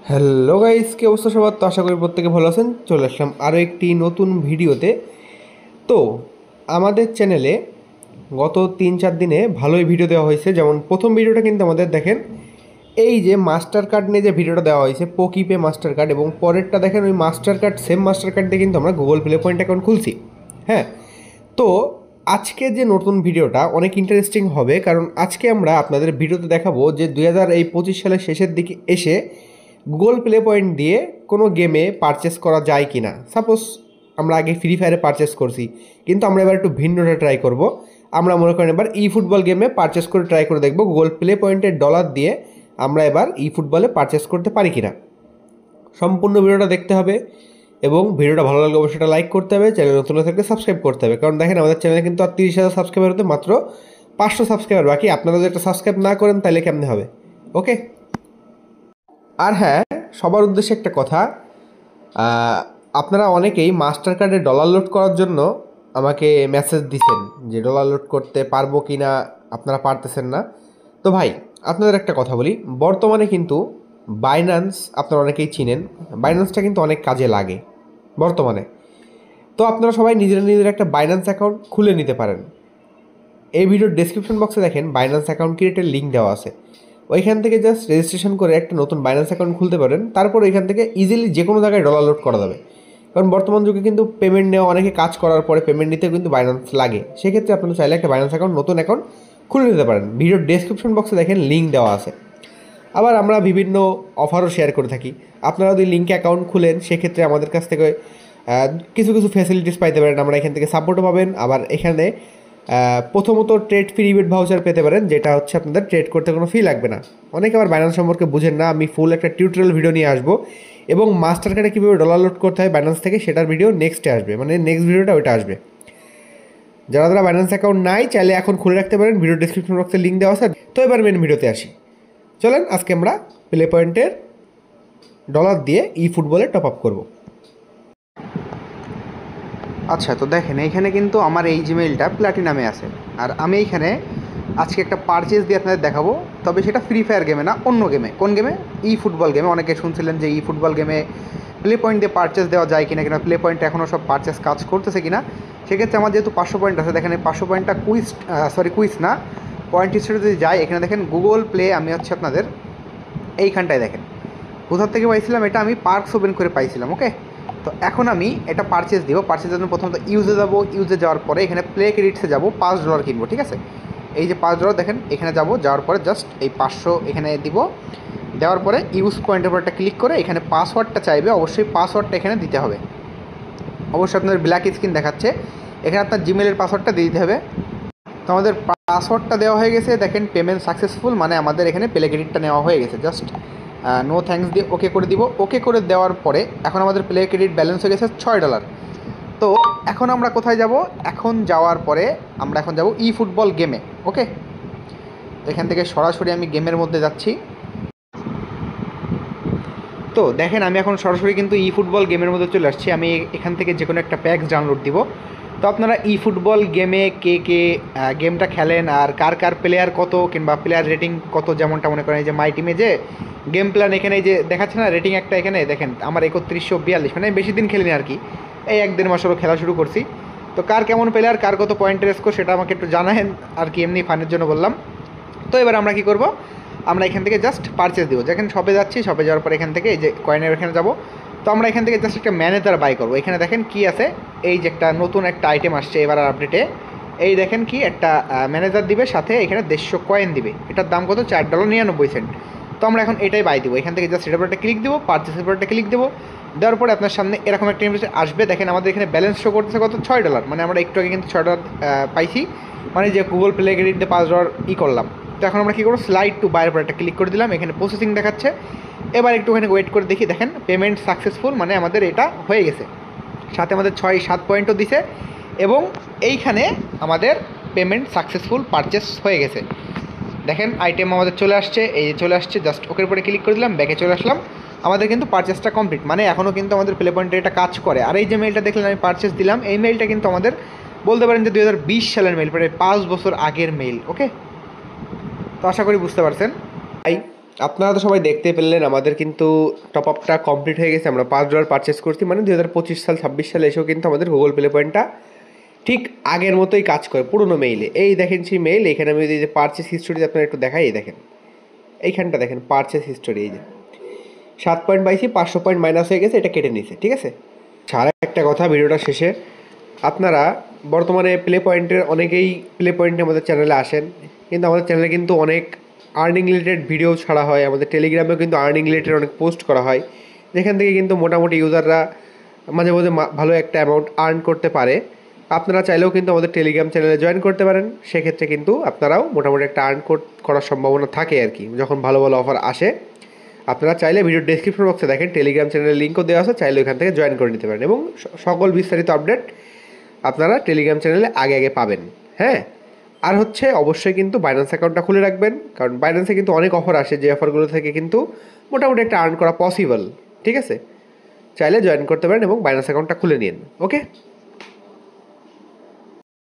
Hello guys, কি অবস্থা সবার? তো আশা করি প্রত্যেকে ভালো আছেন। চলে আসলাম আরও একটি নতুন ভিডিওতে। তো আমাদের চ্যানেলে গত 3-4 দিনে ভালোই ভিডিও দেওয়া হয়েছে। যেমন প্রথম ভিডিওটা কিন্তু আমাদের দেখেন, এই যে মাস্টার কার্ড নিয়ে যে ভিডিওটা দেওয়া হয়েছে, পোকিপে মাস্টার কার্ড, এবং পরেরটা দেখেন ওই master card, same master card দিয়ে কিন্তু আমরা গুগল প্লে পয়েন্ট অ্যাকাউন্ট খুলছি। হ্যাঁ, তো আজকে যে নতুন ভিডিওটা অনেক ইন্টারেস্টিং হবে, কারণ আজকে আমরা আপনাদের ভিডিওতে দেখাবো যে 2025 সালের শেষের দিকে এসে গুগল প্লে পয়েন্ট দিয়ে কোনো গেমে পারচেস করা যায় কি না। সাপোজ আমরা আগে ফ্রি ফায়ারে পারচেস করছি, কিন্তু আমরা এবার একটু ভিন্নটা ট্রাই করব। আমরা মনে করেন এবার ই ফুটবল গেমে পারচেস করে ট্রাই করে দেখব গুগল প্লে পয়েন্টের ডলার দিয়ে আমরা এবার ই ফুটবলে পারচেস করতে পারি কিনা। সম্পূর্ণ ভিডিওটা দেখতে হবে, এবং ভিডিওটা ভালো লাগলে অবশ্যই লাইক করতে হবে, চ্যানেল নতুন থাকলে সাবস্ক্রাইব করতে হবে। কারণ দেখেন আমাদের চ্যানেলে কিন্তু আর 30,000 সাবস্ক্রাইবার হতে মাত্র 500 সাবস্ক্রাইবার বাকি। আপনারা যদি একটা সাবস্ক্রাইব না করেন তাহলে কেমনে হবে? ওকে। আর হ্যাঁ, সবার উদ্দেশ্যে একটা কথা, আহ, আপনারা অনেকেই মাস্টার কার্ডে ডলার লোড করার জন্য আমাকে মেসেজ দিছেন যে ডলার লোড করতে পারবো কি না, আপনারা পারতেছেন না। তো ভাই, আপনাদের একটা কথা বলি, বর্তমানে কিন্তু বাইন্যান্স আপনারা অনেকেই চিনেন, বাইন্যান্সটা কিন্তু অনেক কাজে লাগে বর্তমানে। তো আপনারা সবাই নিজেরা নিজের একটা বাইন্যান্স অ্যাকাউন্ট খুলে নিতে পারেন। এই ভিডিওর ডেসক্রিপশন বক্সে দেখেন বাইন্যান্স অ্যাকাউন্ট ক্রিয়েটের লিঙ্ক দেওয়া আছে। ওইখান থেকে জাস্ট রেজিস্ট্রেশন করে একটা নতুন বাইন্যান্স অ্যাকাউন্ট খুলতে পারেন। তারপর ওইখান থেকে ইজিলি যে কোনো জায়গায় ডলার লোড করা যাবে। কারণ বর্তমান যুগে কিন্তু পেমেন্ট নেওয়া, অনেকে কাজ করার পরে পেমেন্ট নিতেও কিন্তু বাইন্যান্স লাগে। সেক্ষেত্রে আপনারা চাইলে একটা বাইন্যান্স অ্যাকাউন্ট, নতুন অ্যাকাউন্ট খুলে নিতে পারেন। ভিডিওর ডেসক্রিপশন বক্সে দেখেন লিঙ্ক দেওয়া আছে। আবার আমরা বিভিন্ন অফারও শেয়ার করে থাকি। আপনারা যদি লিঙ্কে অ্যাকাউন্ট খুলেন, সেক্ষেত্রে আমাদের কাছ থেকে কিছু কিছু ফ্যাসিলিটিস পাইতে পারেন। আমরা এখান থেকে সাপোর্টও পাবেন। আবার এখানে প্রথমত ট্রেড ফ্রি রিবেট ভাউচার পেতে পারেন, যেটা হচ্ছে আপনাদের ট্রেড করতে কোনো ফি লাগবে না। অনেকে আবার বাইন্যান্স সম্পর্কে বুঝেন না, আমি ফুল একটা টিউটোরিয়াল ভিডিও নিয়ে আসবো, এবং মাস্টার কার্ডে কীভাবে ডলার লোড করতে হয় বাইন্যান্স থেকে সেটার ভিডিও নেক্সটে আসবে, মানে নেক্সট ভিডিওটা ওইটা আসবে। যারা যারা বাইন্যান্স অ্যাকাউন্ট নাই চাইলে এখন খুলে রাখতে পারেন, ভিডিও ডিসক্রিপশন বক্সে লিঙ্ক দেওয়া আছে। তো এবার মেন ভিডিওতে আসি। চলেন আজকে আমরা প্লে পয়েন্টের ডলার দিয়ে ই ফুটবলে টপ আপ করবো। আচ্ছা, তো দেখেন এইখানে কিন্তু আমার এই জিমেইলটা প্ল্যাটিনামে আছে। আর আমি এইখানে আজকে একটা পারচেস দিয়ে আপনাদের দেখাবো, তবে সেটা ফ্রি ফায়ার গেমে না, অন্য গেমে। কোন গেমে? ই ফুটবল গেমে। অনেকে শুনছিলেন যে ই ফুটবল গেমে প্লে পয়েন্ট দিয়ে পারচেস দেওয়া যায় কিনা, কিনা প্লে পয়েন্ট এখনও সব পারচেস কাজ করতেছে কিনা। সেক্ষেত্রে আমার যেহেতু 500 পয়েন্ট আছে, দেখেন এই 500 পয়েন্টটা কুইজ না, পয়েন্ট হিসেবে যদি যায়, এখানে দেখেন গুগল প্লে আমি হচ্ছে আপনাদের এইখানটায় দেখেন কোথার থেকে পাইছিলাম, এটা আমি পার্কস ওপেন করে পাইছিলাম। ওকে, তো এখন আমি এটা পারচেস দিব। পারচেসের জন্য প্রথমত ইউজে যাব। ইউজে যাওয়ার পরে এখানে প্লে ক্রেডিটসে যাব, $5 কিনবো। ঠিক আছে, এই যে $5 দেখেন এখানে যাব। যাওয়ার পরে জাস্ট এই 500 এখানে দিব। দেওয়ার পরে ইউজ পয়েন্টের উপর একটা ক্লিক করে এখানে পাসওয়ার্ডটা চাইবে, অবশ্যই পাসওয়ার্ডটা এখানে দিতে হবে। অবশ্যই আপনাদের ব্ল্যাক স্ক্রিন দেখাচ্ছে, এখানে আপনার জিমেলের পাসওয়ার্ডটা দিয়ে দিতে হবে। তো আমাদের পাসওয়ার্ডটা দেওয়া হয়ে গেছে। দেখেন পেমেন্ট সাকসেসফুল, মানে আমাদের এখানে প্লে ক্রেডিটটা নেওয়া হয়ে গেছে। জাস্ট নো থ্যাঙ্কস দিয়ে ওকে করে দিব। ওকে করে দেওয়ার পরে এখন আমাদের প্লে ক্রেডিট ব্যালেন্স হয়ে গেছে $6। তো এখন আমরা কোথায় যাব? এখন যাওয়ার পরে আমরা এখন যাব ই ফুটবল গেমে। ওকে, এখান থেকে সরাসরি আমি গেমের মধ্যে যাচ্ছি। তো দেখেন আমি এখন সরাসরি কিন্তু ই ফুটবল গেমের মধ্যে চলে আসছি। আমি এখান থেকে যে কোনো একটা প্যাক ডাউনলোড দিব। তো আপনারা ই ফুটবল গেমে কে কে গেমটা খেলেন, আর কার কার প্লেয়ার কত কিংবা প্লেয়ার রেটিং কত, যেমনটা মনে করেন যে মাই টিমে যে গেম প্ল্যান এখানে যে দেখাচ্ছে না রেটিং একটা, এখানে দেখেন আমার 3142, মানে বেশি দিন খেলিনি আর কি, এই 1-1.5 মাস হলো খেলা শুরু করছি। তো কার কেমন প্লেয়ার, কার কত পয়েন্টের স্কোর, সেটা আমাকে একটু জানাবেন আর কি, এমনি ফানের জন্য বললাম। তো এবার আমরা কী করব, আমরা এখান থেকে জাস্ট পারচেস দিব। যেখানে শপে যাচ্ছি, শপে যাওয়ার পর এখান থেকে এই যে কয়েনের এখানে যাব। তো আমরা এখান থেকে জাস্ট একটা ম্যানেজার বাই করবো। এখানে দেখেন কি আছে, এই যে একটা নতুন একটা আইটেম আসছে এবার আপডেটে, এই দেখেন কি একটা ম্যানেজার দিবে, সাথে এখানে 150 কয়েন দিবে। এটার দাম কত? $4.99। তো আমরা এখন এটাই বাই দিব। এখান থেকে জাস্ট এটার উপর একটা ক্লিক দেবো, পারচেসের উপর একটা ক্লিক দেবো। দেওয়ার পরে আপনার সামনে এরকম একটা ইমেজ আসবে। দেখেন আমাদের এখানে ব্যালেন্স শো করতেছে কত? $6, মানে আমরা একটু আগে কিন্তু $6 পাইছি, মানে যে গুগল প্লে ক্রেডিট দিয়ে $5 করলাম। তো এখন আমরা কী করবো, স্লাইড টু বাইরের পর একটা ক্লিক করে দিলাম। এখানে প্রসেসিং দেখাচ্ছে, এবার একটুখানি ওয়েট করে দেখি। দেখেন পেমেন্ট সাকসেসফুল, মানে আমাদের এটা হয়ে গেছে। সাথে আমাদের 6-7 পয়েন্টও দিছে, এবং এইখানে আমাদের পেমেন্ট সাকসেসফুল, পারচেস হয়ে গেছে। দেখেন আইটেম আমাদের চলে আসছে, এই চলে আসছে। জাস্ট ওকের উপরে ক্লিক করে দিলাম, ব্যাকে চলে আসলাম। আমাদের কিন্তু পারচেসটা কমপ্লিট, মানে এখনও কিন্তু আমাদের প্লে পয়েন্টে এটা কাজ করে। আর এই যে মেলটা দেখলেন আমি পারচেস দিলাম, এই মেলটা কিন্তু আমাদের বলতে পারেন যে 2020 সালের মেল, প্রায় 5 বছর আগের মেল। ওকে, তো আশা করি বুঝতে পারছেন। তাই আপনারা তো সবাই দেখতে পেলেন আমাদের কিন্তু টপ আপটা কমপ্লিট হয়ে গেছে। আমরা $5 পারচেস করছি, মানে 2025 সাল 26 সালে এসেও কিন্তু আমাদের গুগল প্লে পয়েন্টটা ঠিক আগের মতোই কাজ করে পুরোনো মেইলে। এই দেখেন সেই মেইল, এখানে আমি যদি পারচেস হিস্টোরি আপনারা একটু দেখাই, এই দেখেন এইখানটা দেখেন পারচেস হিস্টোরি, এই যে 7 পয়েন্ট পাইছি, 500 পয়েন্ট মাইনাস হয়ে গেছে, এটা কেটে নিছে, ঠিক আছে। সারা একটা কথা ভিডিওটা শেষে, আপনারা বর্তমানে প্লে পয়েন্টের অনেকেই প্লে পয়েন্টে আমাদের চ্যানেলে আসেন, কিন্তু আমাদের চ্যানেলে কিন্তু অনেক আর্নিং রিলেটেড ভিডিও ছাড়া হয়। আমাদের টেলিগ্রামেও কিন্তু আর্নিং রিলেটেড অনেক পোস্ট করা হয়, যেখান থেকে কিন্তু মোটামুটি ইউজাররা মাঝে মাঝে ভালো একটা অ্যামাউন্ট আর্ন করতে পারে। আপনারা চাইলেও কিন্তু আমাদের টেলিগ্রাম চ্যানেলে জয়েন করতে পারেন, সেক্ষেত্রে কিন্তু আপনারাও মোটামুটি একটা আর্ন করার সম্ভাবনা থাকে আর কি, যখন ভালো ভালো অফার আসে। আপনারা চাইলে ভিডিওর ডেসক্রিপশন বক্সে দেখেন টেলিগ্রাম চ্যানেলের লিঙ্কও দেওয়া আছে, চাইলে ওইখান থেকে জয়েন করে নিতে পারেন এবং সকল বিস্তারিত আপডেট আপনারা টেলিগ্রাম চ্যানেলে আগে আগে পাবেন। হ্যাঁ, আর হচ্ছে অবশ্যই কিন্তু বাইন্যান্স অ্যাকাউন্টটা খুলে রাখবেন, কারণ বাইন্যান্সে কিন্তু অনেক অফার আসে, যে অফারগুলো থেকে কিন্তু মোটামুটি একটা আর্ন করা পসিবল। ঠিক আছে, চাইলে জয়েন করতে পারেন এবং বাইন্যান্স অ্যাকাউন্টটা খুলে নিন। ওকে।